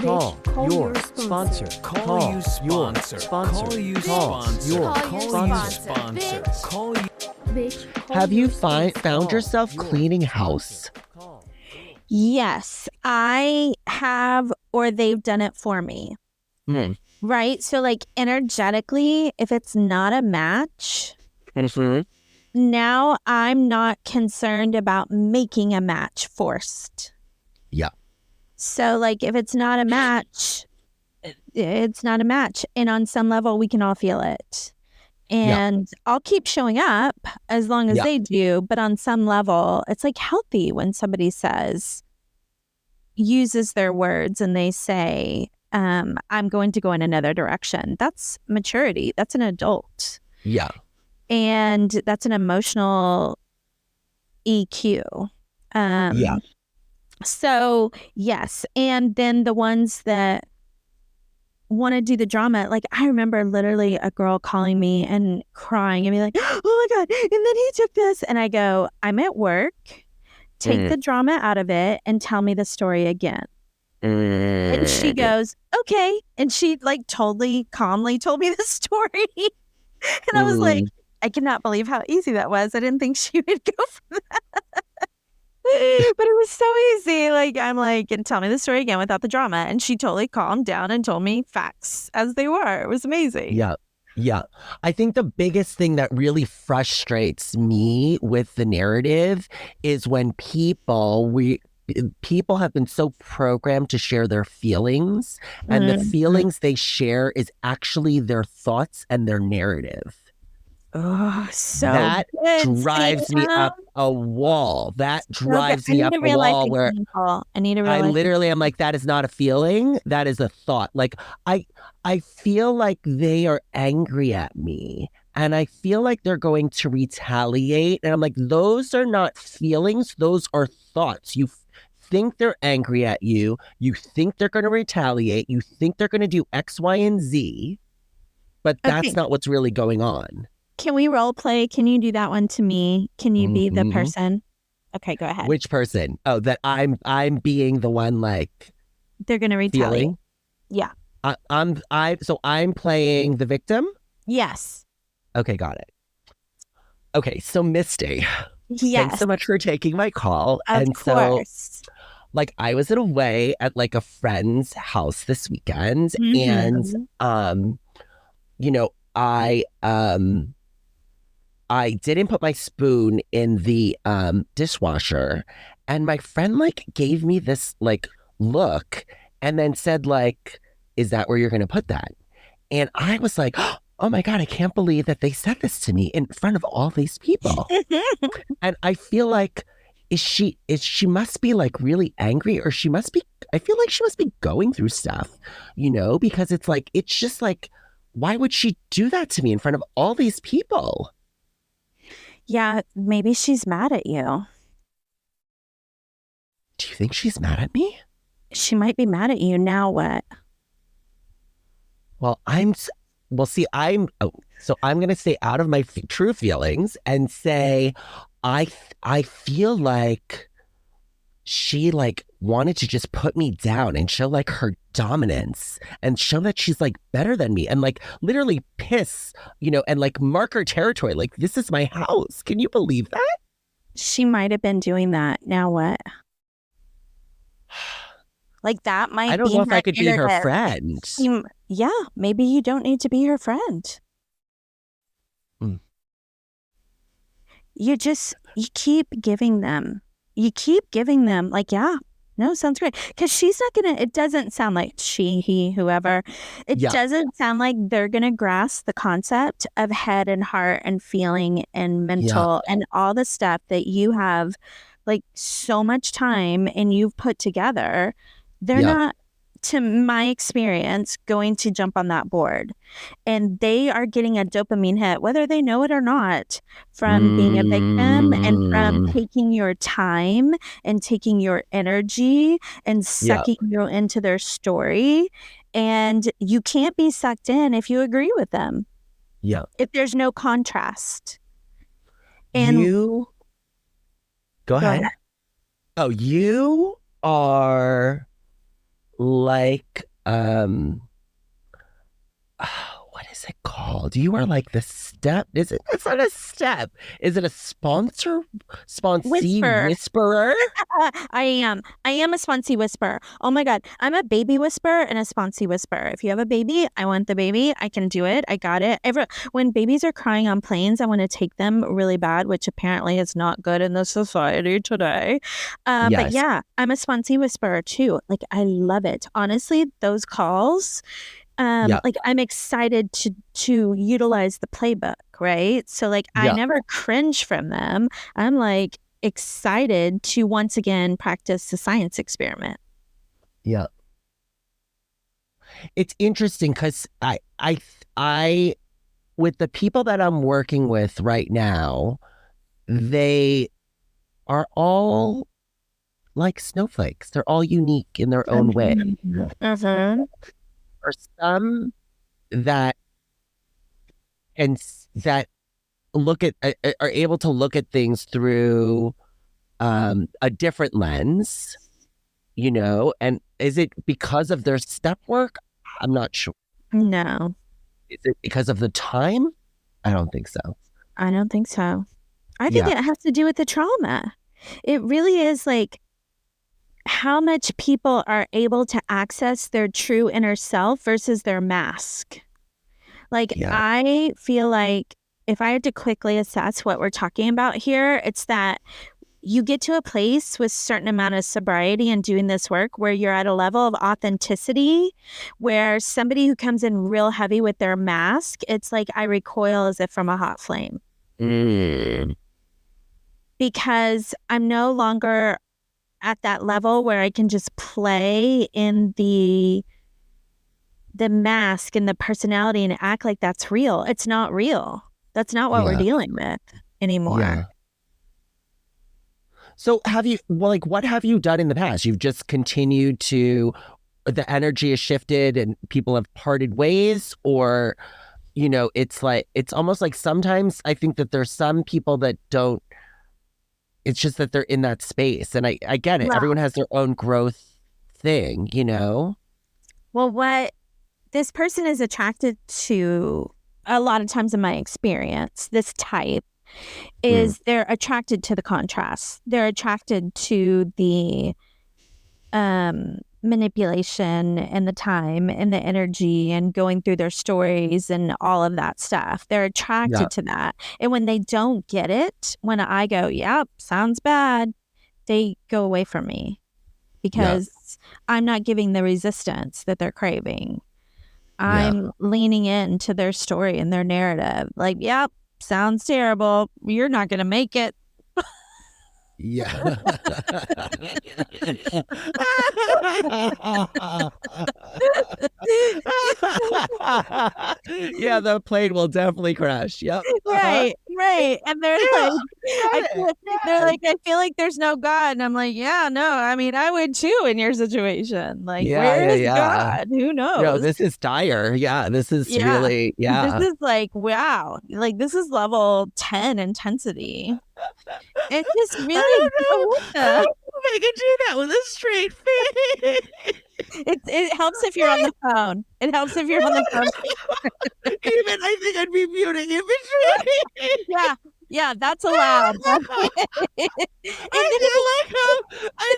Call your sponsor. Call your sponsor. Call your sponsor. Call you. Have you found yourself cleaning house? Yes, I have, or they've done it for me. Right? So like energetically, if it's not a match, now I'm not concerned about making a match forced. Yeah. So like if it's not a match, it's not a match. And on some level, we can all feel it. And I'll keep showing up as long as they do. But on some level, it's like healthy when somebody uses their words and they say, I'm going to go in another direction. That's maturity. That's an adult. Yeah. And that's an emotional EQ. So, yes. And then the ones that want to do the drama, like I remember literally a girl calling me and crying and be like, oh my God. And then he took this. And I go, I'm at work. Take the drama out of it and tell me the story again. And she goes, okay. And she like totally calmly told me the story. And I was like, I cannot believe how easy that was. I didn't think she would go for that. But it was so easy. Like, I'm like, and tell me the story again without the drama. And she totally calmed down and told me facts as they were. It was amazing. Yeah. Yeah. I think the biggest thing that really frustrates me with the narrative is when people have been so programmed to share their feelings, and the feelings they share is actually their thoughts and their narrative. Oh, so that good. drives me up a wall. That drives me up a wall where I literally am like, that is not a feeling. That is a thought. Like I feel like they are angry at me and I feel like they're going to retaliate. And I'm like, those are not feelings. Those are thoughts. You think they're angry at you. You think they're going to retaliate. You think they're going to do X, Y, and Z. But that's not what's really going on. Can we role play? Can you do that one to me? Can you be the person? Okay, go ahead. Which person? Oh, that I'm being the one like they're gonna retaliate. Feeling? Yeah. So I'm playing the victim? Yes. Okay, got it. Okay, so Misty. Yes. Thanks so much for taking my call. Of course. So like I was away at like a friend's house this weekend and you know, I didn't put my spoon in the dishwasher, and my friend like gave me this like look and then said like, is that where you're going to put that? And I was like, oh my God, I can't believe that they said this to me in front of all these people. And I feel like she must be like really angry, or I feel like she must be going through stuff, you know, because it's like, it's just like, why would she do that to me in front of all these people? Yeah, maybe she's mad at you. Do you think she's mad at me? She might be mad at you. Now what? Well, I'm going to stay out of my true feelings and say, I feel like she like wanted to just put me down and show like her dominance and show that she's like better than me and like literally piss, you know, and like mark her territory. Like, this is my house. Can you believe that? She might have been doing that. Now what? Like that might be. I don't know if I could be her friend. Yeah, maybe you don't need to be her friend. You keep giving them. You keep giving them like, yeah, no, sounds great. Because she's not going to, it doesn't sound like he, whoever, it doesn't sound like they're going to grasp the concept of head and heart and feeling and mental and all the stuff that you have like so much time and you've put together. They're not, to my experience, going to jump on that board. And they are getting a dopamine hit, whether they know it or not, from being a victim and from taking your time and taking your energy and sucking you into their story. And you can't be sucked in if you agree with them. Yeah. If there's no contrast. And Go ahead. Oh, you are like what is it called? You are like the step. It's not a step. Is it a sponsee Whisper. whisperer? I am a sponsee whisperer. Oh my God. I'm a baby whisperer and a sponsee whisperer. If you have a baby, I want the baby. I can do it. I got it. When babies are crying on planes, I want to take them really bad, which apparently is not good in the society today. But Yes. yeah, I'm a sponsee whisperer too. Like, I love it. Honestly, those calls, Yeah. like, I'm excited to utilize the playbook, right? So like, I Yeah. never cringe from them. I'm like excited to once again practice the science experiment. Yeah. It's interesting because I with the people that I'm working with right now, they are all like snowflakes. They're all unique in their own way. Mhm. Or some that that look at are able to look at things through a different lens, you know. And is it because of their step work? I'm not sure. No, Is it because of the time? I don't think so. I don't think so. I think Yeah. it has to do with the trauma. It really is like how much people are able to access their true inner self versus their mask. Like, Yeah. I feel like if I had to quickly assess what we're talking about here, it's that you get to a place with certain amount of sobriety and doing this work where you're at a level of authenticity where somebody who comes in real heavy with their mask, it's like I recoil as if from a hot flame because I'm no longer at that level where I can just play in the mask and the personality and act like that's real. It's not real. That's not what we're Yeah. dealing with anymore. Yeah. So what have you done in the past? You've just continued to, the energy has shifted and people have parted ways, or, you know, it's almost like sometimes I think that there's some people that don't, it's just that they're in that space. And I get it. Well- Everyone has their own growth thing, you know? Well, what this person is attracted to, a lot of times in my experience, this type is they're attracted to the contrast. They're attracted to the manipulation and the time and the energy and going through their stories and all of that stuff. They're attracted Yeah. to that. And when they don't get it, when I go, yep, sounds bad, they go away from me because I'm not giving the resistance that they're craving. I'm leaning into their story and their narrative. Like, yep, sounds terrible. You're not going to make it. Yeah. Yeah, the plane will definitely crash. Yep. Right. And they're like, I feel like there's no God. And I'm like, yeah, no, I mean, I would too in your situation. Like, where is God? Who knows? No, this is dire. Yeah, this is really, This is like, wow. Like, this is level 10 intensity. It just really, I can do that with a straight face. it helps if you're on the phone. It helps if you're on the phone. Even I think I'd be muting in between. Yeah, that's allowed. I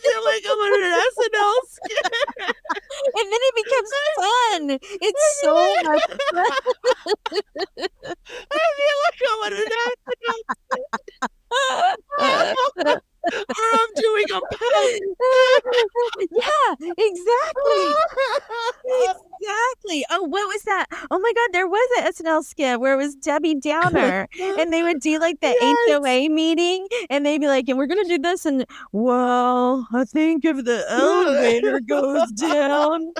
feel like I'm on an SNL skit. And then it becomes fun. It's so much fun. I feel like I'm on an SNL skit. Or I'm doing a post. Yeah, exactly. Exactly. Oh, what was that? Oh my God, there was an SNL skit where it was Debbie Downer and they would do like the HOA meeting and they'd be like, and we're going to do this. And well, I think if the elevator goes down.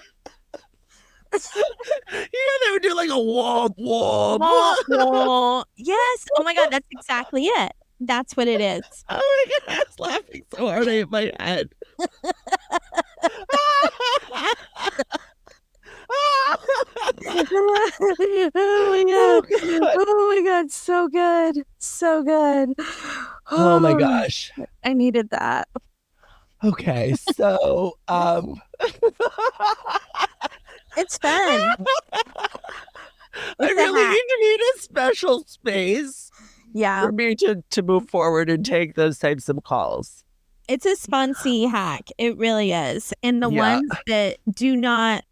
They would do like a womp womp. Yes. Oh my God, that's exactly it. That's what it is. Oh my God, I was laughing so hard I hit my head. Oh my God, so good. So good. Oh my gosh. I needed that. Okay, so It's fun. I really need a special space Yeah. for me to move forward and take those types of calls. It's a sponsee hack. It really is. And the Yeah. ones that do not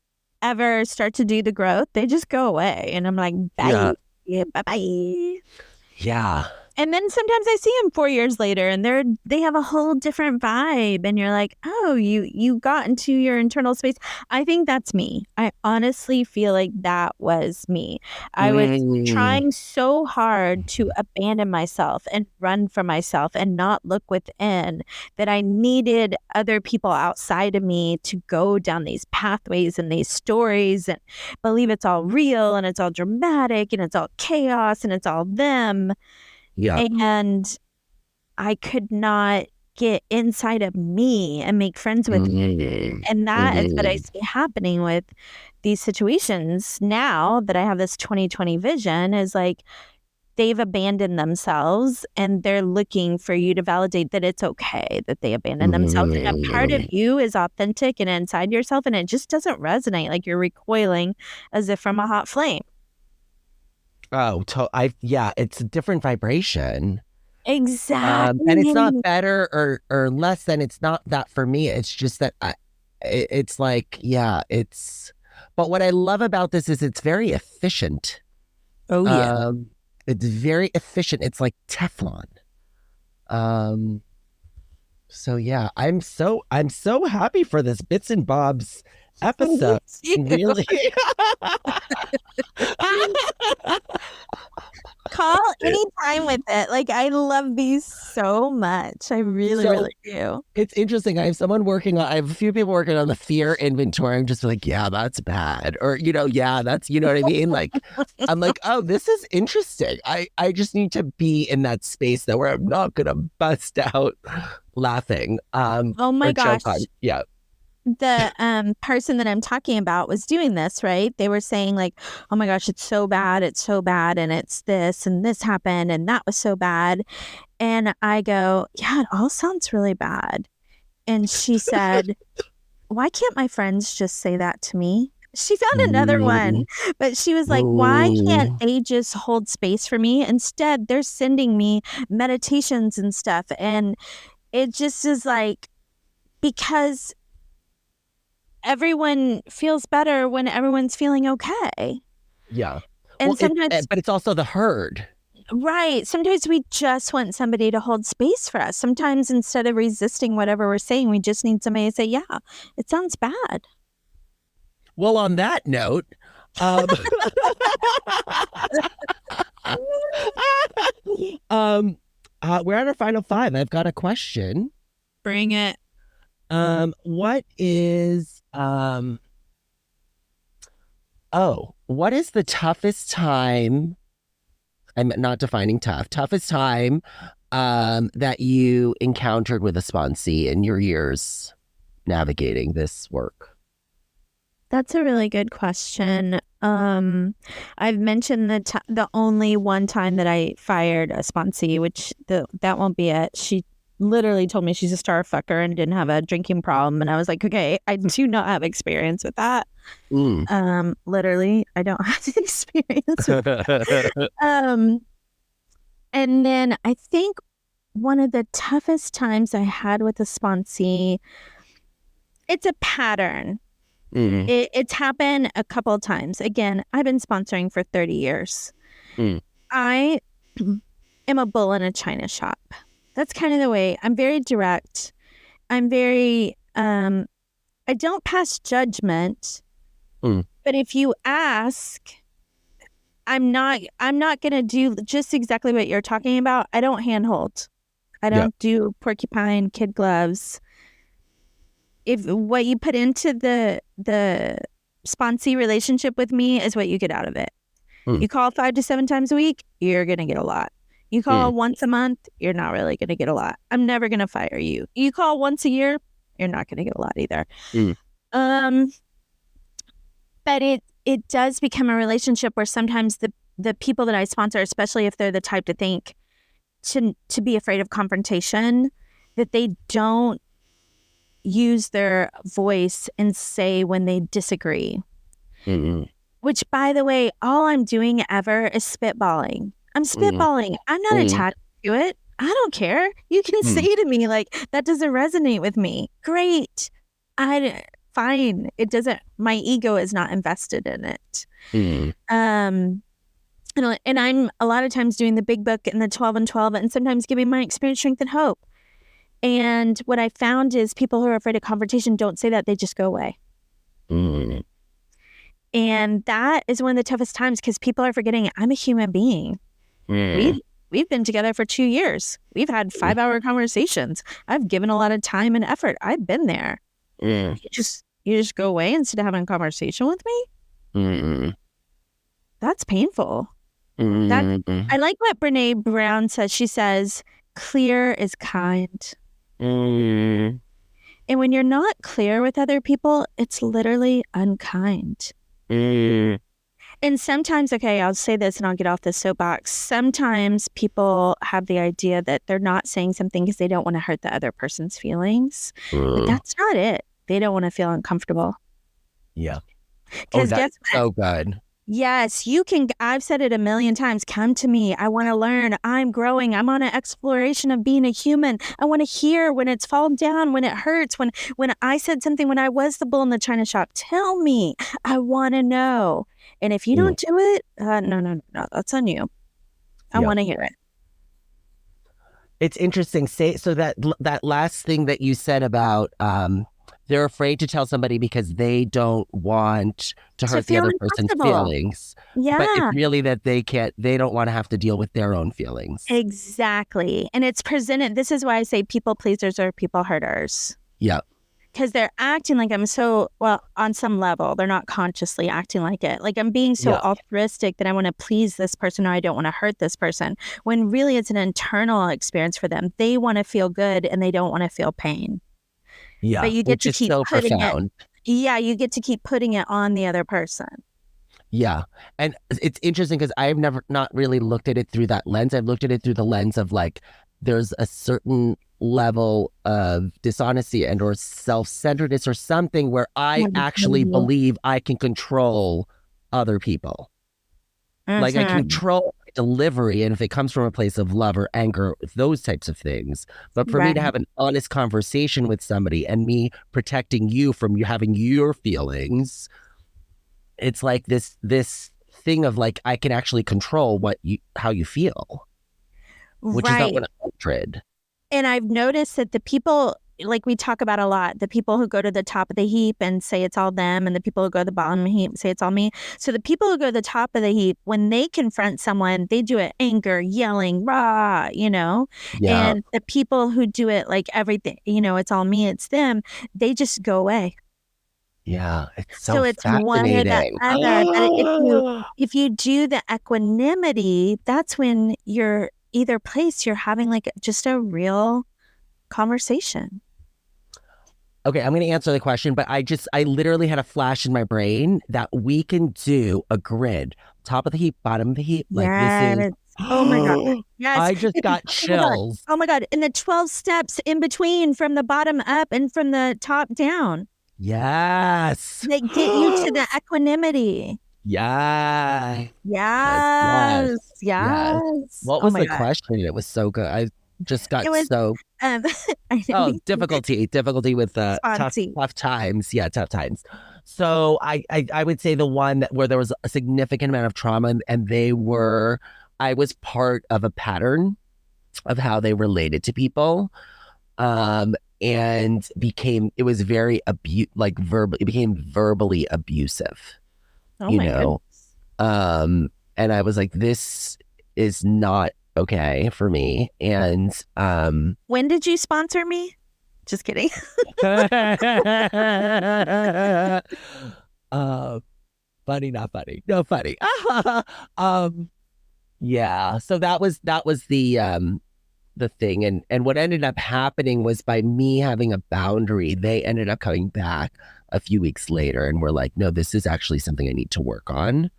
ever start to do the growth, they just go away. And I'm like, bye. Yeah, bye-bye. Yeah. And then sometimes I see them 4 years later and they have a whole different vibe. And you're like, oh, you got into your internal space. I think that's me. I honestly feel like that was me. I was trying so hard to abandon myself and run from myself and not look within that I needed other people outside of me to go down these pathways and these stories and believe it's all real and it's all dramatic and it's all chaos and it's all them. Yeah. And I could not get inside of me and make friends with me. And that is what I see happening with these situations now that I have this 2020 vision is like they've abandoned themselves and they're looking for you to validate that it's okay that they abandoned themselves. And a part of you is authentic and inside yourself and it just doesn't resonate like you're recoiling as if from a hot flame. Oh, it's a different vibration. Exactly. And it's not better or less than. It's not that for me. It's just that it's like, but what I love about this is it's very efficient. Oh, yeah. It's very efficient. It's like Teflon. So yeah, I'm so happy for this Bits and Bobs episode. Really. Call anytime with it. Like, I love these so much. I really do. It's interesting. I have a few people working on the fear inventory. I'm just like, yeah, that's bad. Or, that's, you know what I mean? Like, I'm like, oh, this is interesting. I just need to be in that space though, where I'm not going to bust out laughing. Oh my gosh. Yeah. The person that I'm talking about was doing this, right? They were saying like, oh my gosh, it's so bad, and it's this and this happened and that was so bad. And I go, yeah, it all sounds really bad. And she said, why can't my friends just say that to me? She found another one, but she was like, why can't they just hold space for me? Instead, they're sending me meditations and stuff. And it just is like, because everyone feels better when everyone's feeling okay. Yeah. And sometimes, but it's also the herd. Right. Sometimes we just want somebody to hold space for us. Sometimes instead of resisting whatever we're saying, we just need somebody to say, yeah, it sounds bad. Well, on that note, we're at our final 5. I've got a question. Bring it. What is what is the toughest time? I'm not defining toughest time that you encountered with a sponsee in your years navigating this work? That's a really good question. I've mentioned the only one time that I fired a sponsee, which that won't be it. She literally told me she's a star fucker and didn't have a drinking problem. And I was like, okay, I do not have experience with that. Literally, I don't have the experience with that. And then I think one of the toughest times I had with a sponsee, it's a pattern. It's happened a couple of times. Again, I've been sponsoring for 30 years. I am a bull in a china shop. That's kind of the way. I'm very direct. I'm very, I don't pass judgment. But if you ask, I'm not going to do just exactly what you're talking about. I don't handhold. I don't do porcupine kid gloves. If what you put into the sponsee relationship with me is what you get out of it. You call 5 to 7 times a week, you're going to get a lot. You call once a month, you're not really going to get a lot. I'm never going to fire you. You call once a year, you're not going to get a lot either. But it does become a relationship where sometimes the people that I sponsor, especially if they're the type to think to be afraid of confrontation, that they don't use their voice and say when they disagree. Mm-hmm. Which, by the way, all I'm doing ever is spitballing. I'm spitballing. I'm not attached to it. I don't care. You can say to me, like, that doesn't resonate with me. Great. Fine. It doesn't, my ego is not invested in it. And I'm a lot of times doing the big book and the 12 and 12 and sometimes giving my experience, strength, and hope. And what I found is people who are afraid of confrontation don't say that. They just go away. And that is one of the toughest times because people are forgetting I'm a human being. We've been together for 2 years. We've had 5-hour conversations. I've given a lot of time and effort. I've been there. You just go away instead of having a conversation with me? That's painful. I like what Brene Brown says. She says, clear is kind. And when you're not clear with other people, it's literally unkind. And sometimes, okay, I'll say this and I'll get off the soapbox. Sometimes people have the idea that they're not saying something because they don't want to hurt the other person's feelings. But that's not it. They don't want to feel uncomfortable. Yeah. Because that's so good. Yes, you can. I've said it a million times. Come to me. I want to learn. I'm growing. I'm on an exploration of being a human. I want to hear when it's fallen down, when it hurts, when I said something, when I was the bull in the china shop. Tell me. I want to know. And if you don't do it, no, that's on you. I want to hear it. It's interesting. So that last thing that you said about they're afraid to tell somebody because they don't want to hurt the other person's feelings. Yeah. But it's really that they don't want to have to deal with their own feelings. Exactly. And it's presented. This is why I say people pleasers are people hurters. Yeah. Because they're acting like I'm so, well, on some level, they're not consciously acting like it. Like I'm being so altruistic that I want to please this person or I don't want to hurt this person. When really it's an internal experience for them. They want to feel good and they don't want to feel pain. Yeah, but you get to keep so putting profound. You get to keep putting it on the other person. Yeah, and it's interesting because I've not really looked at it through that lens. I've looked at it through the lens of like, there's a certain level of dishonesty and or self-centeredness or something where I actually believe I can control other people. Like I control delivery, and if it comes from a place of love or anger, those types of things. But for me to have an honest conversation with somebody and me protecting you from you having your feelings, it's like this thing of like I can actually control how you feel, which is not what I'm hatred. And I've noticed that the people, like we talk about a lot, the people who go to the top of the heap and say it's all them, and the people who go to the bottom of the heap and say it's all me. So the people who go to the top of the heap, when they confront someone, they do it anger, yelling, rah, Yeah. And the people who do it like everything, it's all me, it's them, they just go away. Yeah, it's so it's one or the other. But if you do the equanimity, that's when you're either place you're having like just a real conversation. Okay, I'm going to answer the question, but I literally had a flash in my brain that we can do a grid, top of the heap, bottom of the heap. Like this is. Oh my God. Yes. I just got chills. Oh my God. And the 12 steps in between from the bottom up and from the top down. Yes. They get you to the equanimity. Yeah. Yes. What was the question? It was so good. I just got difficulty with tough times. Yeah, tough times. So I would say the one where there was a significant amount of trauma, and I was part of a pattern of how they related to people, and it was very it became verbally abusive. Oh my goodness. And I was like, this is not okay for me. And when did you sponsor me? Just kidding. Funny, not funny. No, funny. Yeah. So that was the thing. And what ended up happening was by me having a boundary, they ended up coming back a few weeks later and were like, no, this is actually something I need to work on.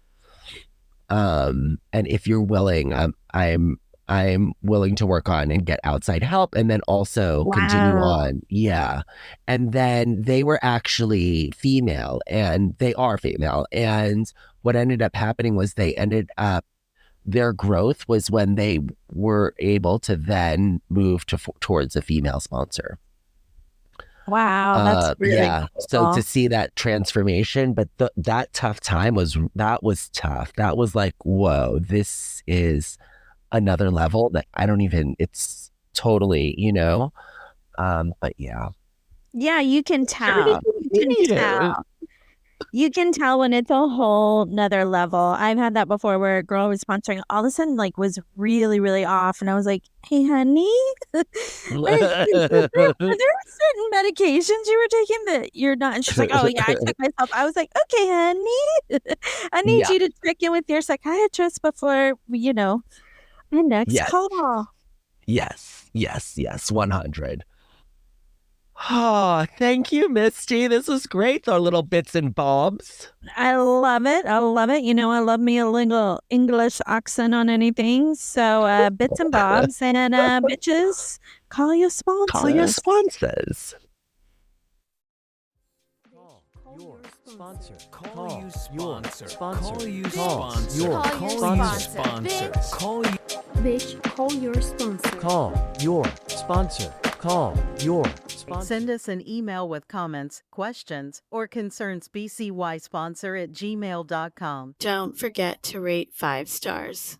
And if you're willing, I'm I'm willing to work on and get outside help and then also continue Wow. on. Yeah. And then they were actually female and they are female. And what ended up happening was their growth was when they were able to then move towards a female sponsor. Wow, that's really Yeah. So cool. to see that transformation, but that tough time was tough. That was like, whoa, this is another level that I don't even. It's totally, But yeah. Yeah, you can tell. You can tell. You can tell when it's a whole nother level. I've had that before where a girl was sponsoring all of a sudden like was really, really off. And I was like, hey, honey, were there certain medications you were taking that you're not? And she's like, oh, yeah, I took myself. I was like, okay, honey, I need Yeah. you to check in with your psychiatrist before, our next Yes. call. Yes. 100. Oh, thank you, Misty. This was great. Our little bits and bobs. I love it. I love it. I love me a little English accent on anything. So bits and bobs and bitches, call your sponsors. Call your sponsors. Call your sponsor. Call you sponsor. Call you Call sponsor. your Call you sponsor. sponsor. Call you. Bitch, call your sponsor. Call your sponsor. Call your sponsor. Send us an email with comments, questions, or concerns bcysponsor@gmail.com. Don't forget to rate 5 stars.